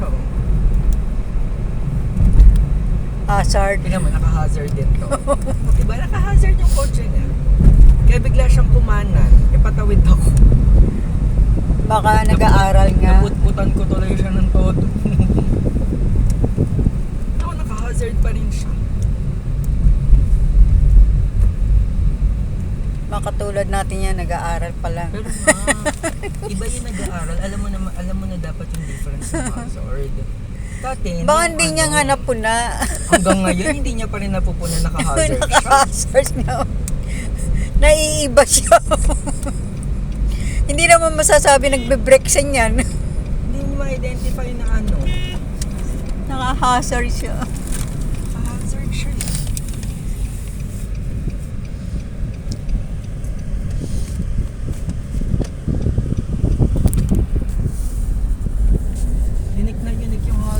siya. Oh. Hazard. Tingnan mo, naka-hazard din to. Diba naka-hazard yung kotse niya? Kaya bigla siyang kumanan, ipatawid ako. Baka nag-aaral nga. Naputputan ko tuloy siya ng todo. Ako, naka-hazard pa rin siya. Makatulad natin yan, nag-aaral pa lang. Pero iba yung nag-aaral. Alam mo na dapat yung difference ng hazard. Dati, Baka hindi niya nga napuna. Hanggang ngayon, hindi niya pa rin napupuna naka-hazard siya. Naka-hazard niya. Naiiba siya. Hindi naman masasabi nagbe-brake sa niyan. Hindi mo ma-identify na ano. Naka-hazard siya. Naka-hazard siya. Unique na unique yung hazard.